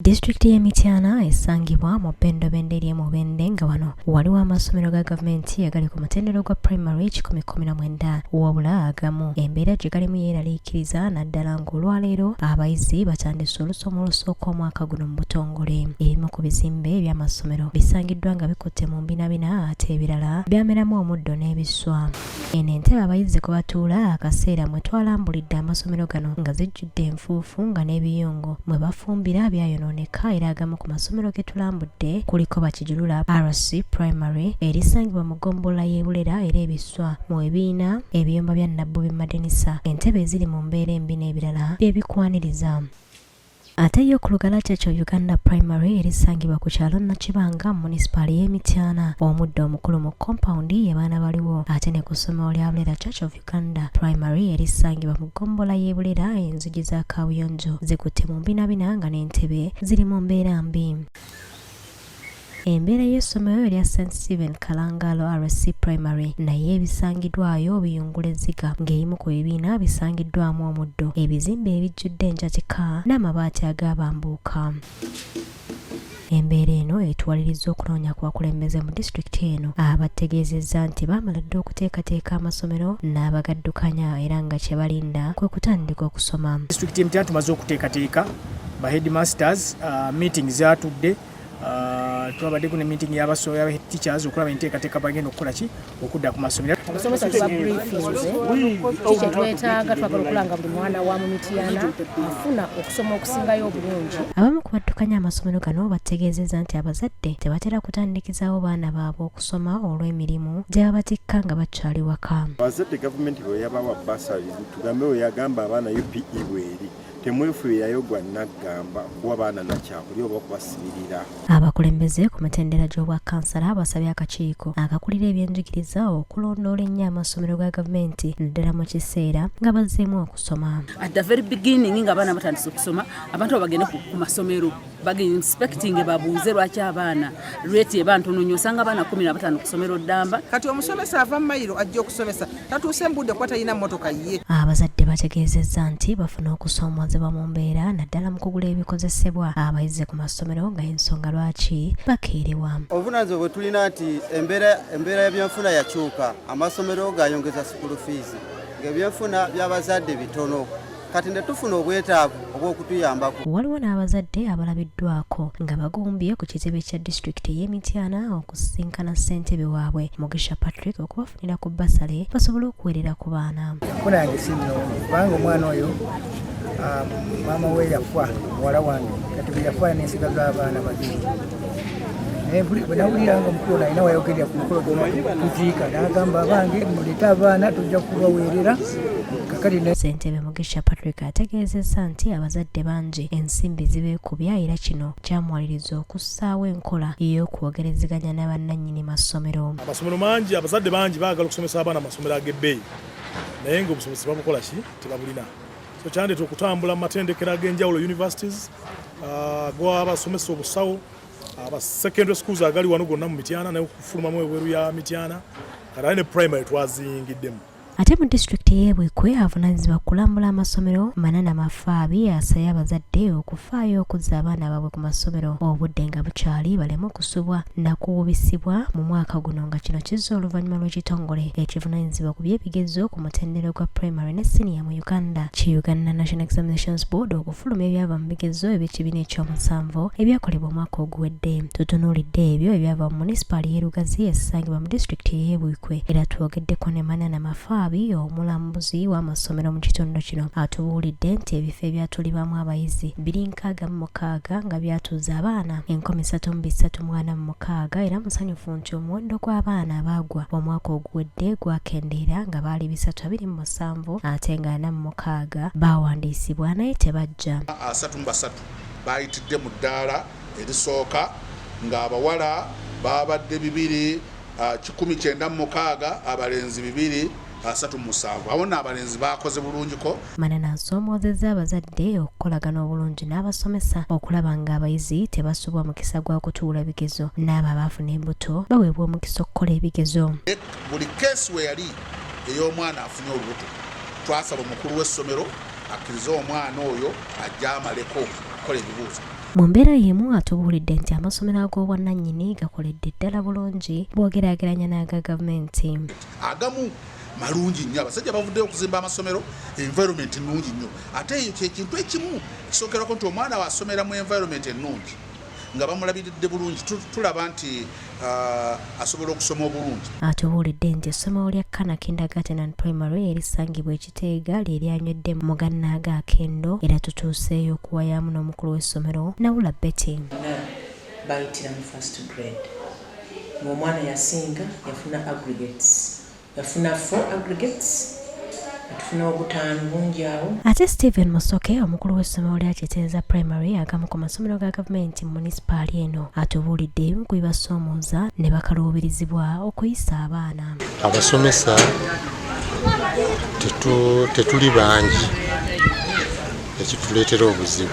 District ya Mityana esangibwa mu Bendo Benderi mu Bende nga wano waliwo amasomero ga gavumenti agali ku mutendero gwa primary 119 wabula agamu embeera gye galimu yeeraliikiriza naddala ng'olwaleero abayizi batandise olusomo olusooka omwaka guno mu butongole. Ebimu ku bizimbe by'amasomero bisangiddwa nga bikutte mu mbinabina ate ebirala byameramu omuddo n'ebiswa. Eno entebe abayizi kwe batuula akaseera mwe twalambulidde amasomero gano nga zijjudde enfuufu nga n'ebiyungu mwe bafumbira byayononeka era agamu ku masomero ge tulambudde kuliko bakijulula RC Primary erisangibwa mu ggombolola y'e Bulera era ebiswa mu ebiina ebiyumba bya Nabbubi Madenisa entebe eziri mu mbeera embi n'ebirala byebikwaniriza. Ate yo ku Lugala Church of Uganda Primary erisangibwa ku kyalo Nakibanga munisipaali y'e Mityana omuddo omukulu mu compound y'abaana baliwo ate ne ku ssomero lya Bulera Church of Uganda Primary erisangibwa mu ggombolola y'e Bulera enzigi za kaabuyonjo zikutte mu mbinabina nga n'entebe ziri mu mbeera mbi. Embeera y'essomero erya St. Stephen Kalangalo RC Primary naye ebisangiddwayo biyunguleziga ng'ebimu ku bibiina bisangiddwamu omuddo ebizimbe ebijjudde enjatika n'amabaati agabambuuka. Embeera eno etwaliriza okunoonya ku bakulembeze mu disitulikiti eno abategeezezza nti baamala dda okuteekateeka amasomero n'Abaddukanya era nga kye balinda kwe kutandika okusoma. Disitulikiti y'Emityana tumaze okuteekateeka ba headmasters meeting zatudde twabadde kuna meeting y'abasoya teachers okulaba enteekateeka bagenda okukola ki okudda ku masomero. Abasomesa tuba briefinze kiki twetaaga twagala okulanga buli mwana wa mu Mityana afuna okusoma okusingayo obulungi. Abamu ku Baddukanya amasomero gano bategeezezza nti abazadde tebatera kutandikizaawo baana baabwe okusoma olw'emirimu gye babatikka nga bakyali waka. Abazadde gavumenti bwe yabawa basabye tugambe we yagamba abaana UPE bweri temwefuirayo gwa naggamba kuwa baana nakyakuli oba okubasibirira. Abakulembeze ku mitendera gy'obwa kansala basabye akakiiko akakulira ebyenjigiriza okulondoola ennyo amasomero ga gavumenti naddala mu kiseera nga bazzeemu okusoma. At the very beginning nga abaana batandise okusoma abantu bagende ku masomero bagenda inspecting babuuze lwaki abaana rate eba ntono nnyo osanga abaana 15 ku ssomero ddamba. Kati omusomesa ava mayiro ajja okusomesa tatuuse mbudde kuba talina mmotoka ye. Abazadde bategeezezza nti bafuna okusoomozebwa mu mbeera naddala mu kugula ebikozesebwa abayizi ku masomero nga ensonga lwaki bakeerewa. Obuvunaanyizibwa bwe tulina nti embeera y'ebyenfuna yakyuka amasomero gayongeza school fees ng'ebyenfuna by'abazadde bitono kati ne tufuna obwetaavu obw'okutuyambako. Waliwo n'abazadde abalabiddwako nga bagumbye ku kitebe kya disitulikiti y'e Mityana okusisinkana ssentebe waabwe Mugisha Patrick okubafunira ku basale basobole okuweerera ku baana. Funa yange sinoonya kubanga omwana oyo maama we yafa muwala wange kati bwe yafa n'ensigaza abaana babiri. Bwe nawuliranga omukulu alina wayogerera ku mukolo kuziika n'agamba abange muleete abaana tujja kubaweerera. Ssentebe Mugisha Patrick ategeezezza nti abazadde bangi ensimbi zibeekubya era kino kyamuwaliriza okussaawo enkola y'okwogerezeganya ne bannannyini masomero. Amasomero mangi abazadde bangi baagala okusomesa abaana amasomero ag'ebbeeyi naye ng'obusomesa babukola ki tebabulina. So kyandeeta okutambula mu matendekero ag'enjawulo universities gw'abasomesa obusawo aba secondary schools agali wano gonna mu Mityana n'okufulumamu ebweru ya Mityana kati ne primary twazingiddemu. Ate mu disitulikiti y'e Buikwe avunaanyizibwa kukulambula amasomero Mañana Mafaabi asabye abazadde okufaayo okuzza abaana baabwe ku masomero obudde nga bukyali baleme kusubwa na kuwubisibwa mu mwaka guno nga kino kizza oluvannyuma lw'ekitongole ekivunaanyizibwa ku by'ebigezo ku mutendero gwa primary ne senior mu Uganda ki Uganda National Examinations Board okufuluma ebyava mu bigezo eby'ekibiina ekyomusanvu ebyakolebwa omwaka oguwedde. Tutunuulidde ebyo ebyava mu munisipaali y'e Lugazi esangibwa mu disitulikiti y'e Buikwe era twogeddeko ne Mañana Mafaabi omulambuzi w'amasomero mu kitundu kino atubuulidde nti ebifo ebyatulibamu abayizi 266 nga byatuuza abaana 336 era musanyufu nti omuwendo gw'abaana abaagwa omwaka oguwedde gwakendeera nga baali 327 ate nga 46 baawandiisibwa naye tebajja. 33 baayitidde mu ddaala erisooka ng'abawala baabadde 196 abalenzi 2 37 abona abalenzi bakoze bulungiko. Mañana asoomozezza abazadde okukolagana obulungi n'abasomesa okulaba ng'abayizi tebasubwa mukisa gwa kutuula bigezo n'abo abaafuna embuto baweebwa omukisa okukola ebigezo. Buli keesi we yali ey'omwana afunye olubuto twasaba omukulu w'essomero akkirize omwana oyo ajja amaleko okukola ebibuuzo. Mu mbeera y'emu atubuulidde nti amasomero ag'obwannannyini gakoledde ddala bulungi bw'ogeraageranya n'aga gavumenti. Agamu malungi nnyo, abasajja bavuddeyo okuzimba amasomero, environment ennungi nnyo. Ate eyo kyekintu ekimu kisookerako nti omwana wasomera mu environment ennungi nga bamulabiridde bulungi, tulaba nti asobola okusoma obulungi. Atubuulidde nti essomero lya Kana Kindergarten and Primary erisangibwa Ekiteega lye lyanywedde mu gannaaga akendo era tutuuseeyo okuwayamu n'omukulu w'essomero Nawula Betty. Bayitira mu first grade. Omwana yasinga yafuna aggregates. Yafuna 4 aggregates. Tufuna obutaano bungi awo. Ate Stephen Musoke omukulu w'essomero lya Kiteeza Primary agamu ku masomero ga gavumenti mu munisipaali eno atubuulidde ebimu ku bibasoomooza ne bakaluubirizibwa okuyisa abaana. Abasomesa tetuli bangi ekituleetera obuzibu.